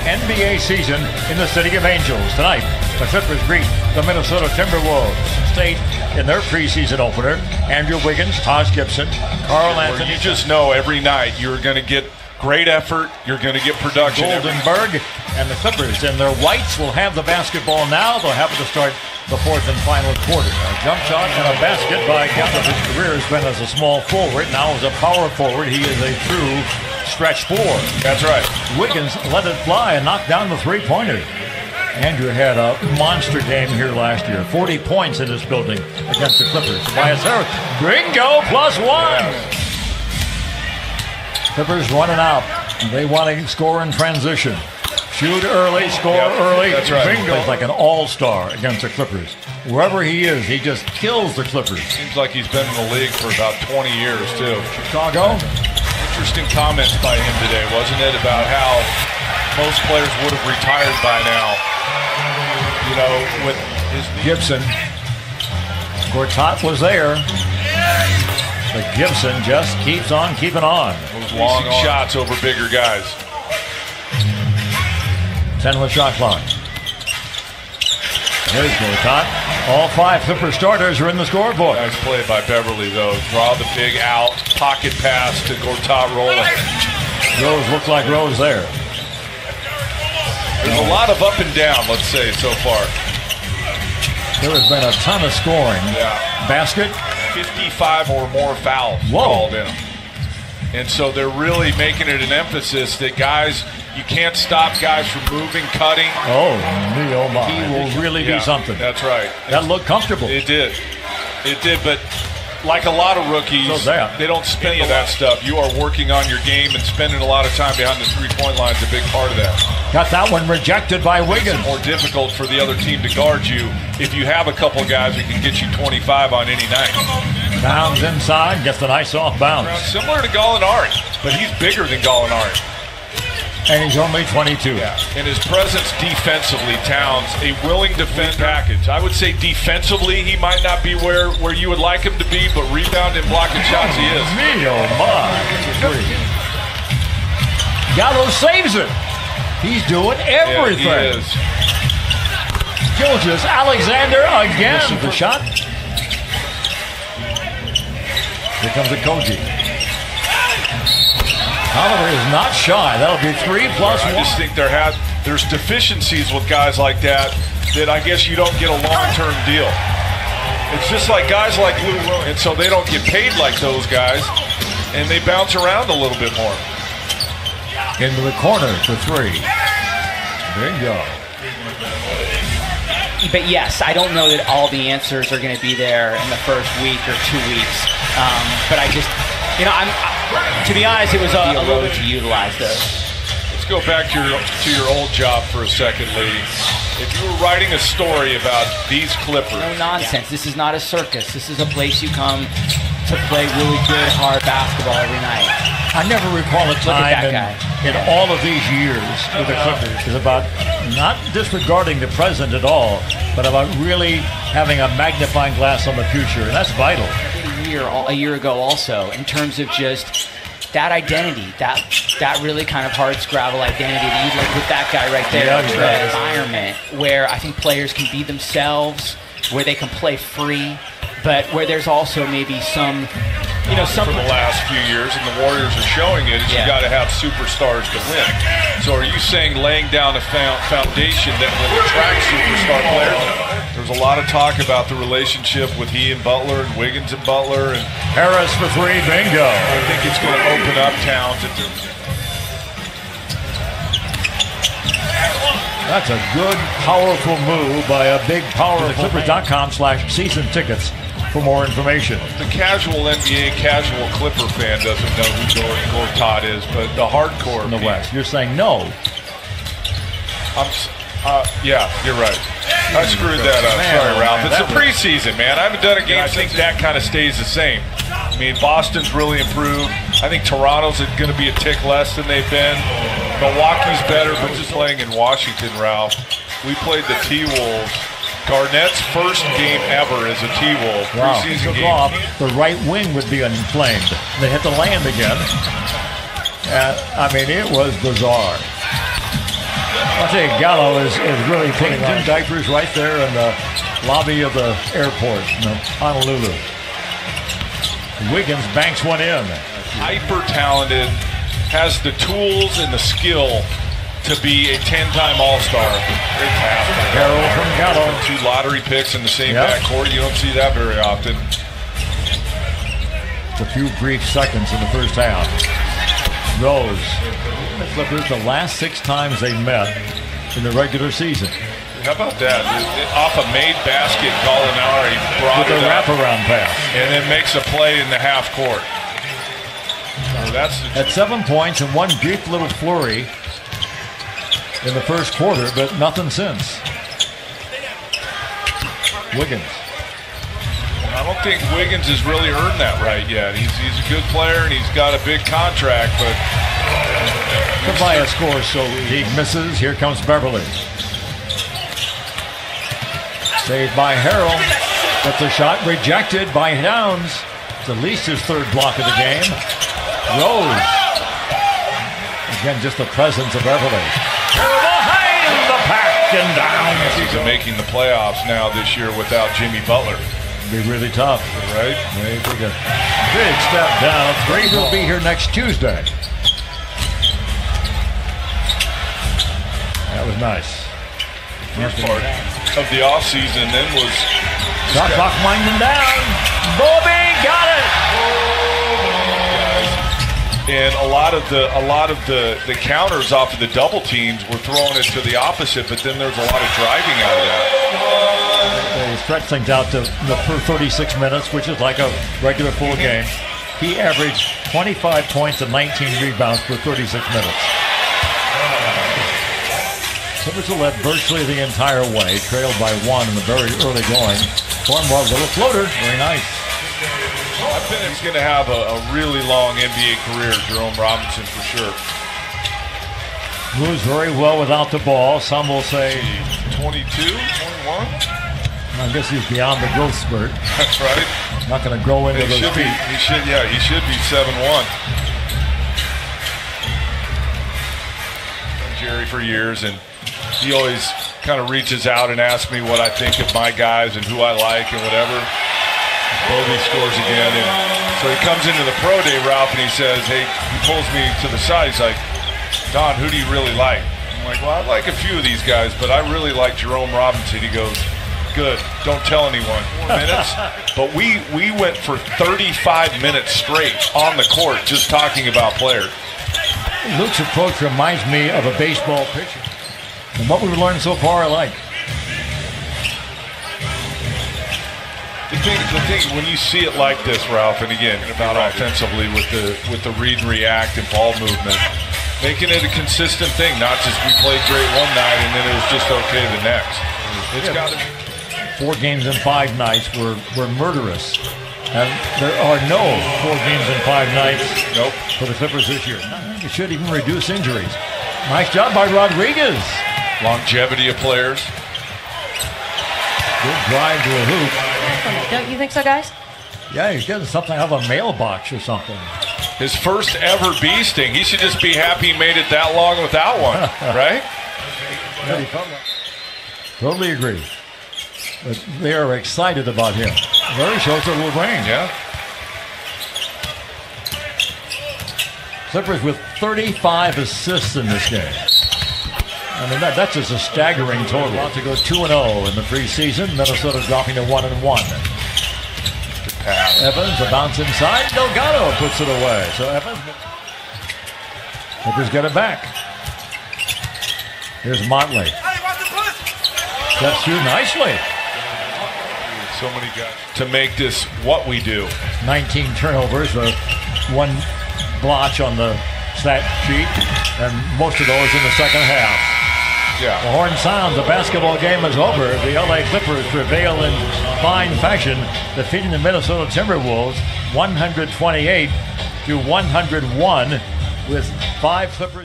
NBA season in the City of Angels. Tonight, the Clippers greet the Minnesota Timberwolves. State in their preseason opener, Andrew Wiggins, Taj Gibson, Carl Anthony. You just know every night you're going to get great effort, you're going to get production. Goldenberg and the Clippers and their whites will have the basketball now. They'll have it to start the fourth and final quarter. A jump shot and a basket by Kemba. His career has been as a small forward. Now as a power forward, he is a true stretch four. That's right. Wiggins let it fly and knocked down the three-pointer. Andrew had a monster game here last year. 40 points in this building against the Clippers. Tobias Harris, bingo, +1. Yeah. Clippers running out. They want to score in transition. Shoot early, score early. That's right. Bingo. He's like an all-star against the Clippers. Wherever he is, he just kills the Clippers. Seems like he's been in the league for about 20 years, too. Chicago. Interesting comments by him today, wasn't it? About how most players would have retired by now. You know, with his Gibson. Gortat was there. But Gibson just keeps on keeping on. Those long shots over bigger guys. 10 with shot clock. There's Gortat. All 5 Clipper starters are in the scoreboard. Nice play by Beverly, though. Draw the big out, pocket pass to Gortat rolling. Rose looked like Rose there. There's a lot of up and down, let's say, so far. There has been a ton of scoring. Yeah. Basket. 55 or more fouls called in. And so they're really making it an emphasis that guys, you can't stop guys from moving, cutting. Oh, my. He will really be something. That's right. That looked comfortable. It did. It did, but like a lot of rookies, they don't spend any of that stuff. You are working on your game and spending a lot of time behind the three-point line is a big part of that. Got that one rejected by Wiggins. It's more difficult for the other team to guard you if you have a couple guys who can get you 25 on any night. Towns inside, gets a nice off bounce. Similar to Gallinari, but he's bigger than Gallinari. And he's only 22. Yeah. And his presence defensively, Towns, a willing defense package. I would say defensively, he might not be where you would like him to be, but rebound and blocking shots, he is. Gallo saves it. He's doing everything. Yeah, he is. Gilgeous Alexander again. This is the shot. Here comes a Koji. Oliver is not shy. That'll be 3 plus 1. I just think there's deficiencies with guys like that I guess you don't get a long-term deal. It's just like guys like Lou Williams, and so they don't get paid like those guys, and they bounce around a little bit more. Into the corner for 3. Bingo. But yes, I don't know that all the answers are going to be there in the first week or 2 weeks. But I just, to be honest, it was a little bit to utilize those. Let's go back to your old job for a second, Lee. If you were writing a story about these Clippers. No nonsense. This is not a circus. This is a place you come to play really good, hard basketball every night. I never recall a time in all of these years with the Clippers is about not disregarding the present at all, but about really having a magnifying glass on the future, and that's vital. A year ago also, in terms of just that identity, that really kind of hard scrabble identity that you like with that guy right there, that environment where I think players can be themselves, where they can play free, but where there's also maybe some, some for the last few years, and the Warriors are showing it, is you got to have superstars to win. So are you saying laying down a foundation that will attract superstar players? There's a lot of talk about the relationship with he and Butler and Wiggins and Butler. And Harris for 3, bingo. I think it's going to open up Towns. That's a good, powerful move by a big powerful Clippers.com/season tickets for more information. The casual NBA, casual Clipper fan doesn't know who Gortat is, but the hardcore in the West. You're saying no. Yeah, you're right. I screwed that up. Sorry, Ralph. It's a preseason, man. I haven't done a game. I think that kind of stays the same. I mean, Boston's really improved. I think Toronto's going to be a tick less than they've been. Milwaukee's better, but just playing in Washington, Ralph. We played the T-Wolves. Garnett's first game ever as a T-Wolf. Wow. Preseason game. Off, the right wing would be inflamed. They hit the land again. I mean, it was bizarre. Dante Gallo is really putting on diapers right there in the lobby of the airport in Honolulu. Wiggins banks one in. Hyper talented, has the tools and the skill to be a 10-time All-Star. Great pass. Harold from Gallo. 2 lottery picks in the same backcourt. You don't see that very often. A few brief seconds in the first half. Rose. The Clippers, the last 6 times they met in the regular season. How about that? Off a made basket, Gallinari brought with it a up, wraparound pass. and then makes a play in the half court. So that's at 7 points and one brief little flurry in the first quarter, but nothing since. Wiggins. I don't think Wiggins has really earned that right yet. He's a good player and he's got a big contract, but Tobias scores, so he misses. Here comes Beverly. Saved by Harrell, but the shot rejected by Downs. It's at least his 3rd block of the game. Rose. Again, just the presence of Beverly. Behind the pack and Downs. he's making the playoffs now this year without Jimmy Butler. Be really tough, right? They take a big step down. 3 will be here next Tuesday. That was nice. First part of the offseason then was shot clock winding down. Bobby got it. And a lot of the counters off of the double teams were throwing it to the opposite, but then there's a lot of driving out of that. They stretch things out to per 36 minutes, which is like a regular full game. He averaged 25 points and 19 rebounds for 36 minutes. Clippers led virtually the entire way, trailed by 1 in the very early going. Cornwall, little floater, very nice. I think he's going to have a really long NBA career, Jerome Robinson, for sure. Moves very well without the ball. Some will say 22, 21. I guess he's beyond the growth spurt. That's right. Not going to grow into those feet. He should be 7'1". Jerry for years, and he always kind of reaches out and asks me what I think of my guys and who I like and whatever. Bobby scores again, and so he comes into the pro day, Ralph, and he says, hey, he pulls me to the side. He's like, Don, who do you really like? I'm like, well, I like a few of these guys, but I really like Jerome Robinson. He goes, good, don't tell anyone. 4 minutes. But we went for 35 minutes straight on the court just talking about players. Luke's approach reminds me of a baseball pitcher. And what we've learned so far, I like. The thing, when you see it like this, Ralph, and again, about offensively with the read and react and ball movement, making it a consistent thing, not just we played great one night and then it was just okay the next. It's got to be. 4 games in 5 nights were murderous. And there are no 4 games in 5 nights for the Clippers this year. It should even reduce injuries. Nice job by Rodriguez. Longevity of players. Good drive to a hoop. Don't you think so, guys? Yeah, he's getting something out of a mailbox or something. His first ever bee sting. He should just be happy he made it that long without one, right? Totally agree. But they are excited about him. Very shows a little brain. Yeah. Clippers with 35 assists in this game. I mean, that's just a staggering total. About to go 2-0 in the preseason. Minnesota dropping to 1-1. Evans, a bounce inside. Delgado puts it away. So Evans. Clippers get it back. Here's Motley. Steps through nicely. So many guys to make this what we do. 19 turnovers, 1 blotch on the stat sheet, and most of those in the second half. Yeah. The horn sounds. The basketball game is over. The LA Clippers prevail in fine fashion, defeating the Minnesota Timberwolves 128-101 with 5 Clippers.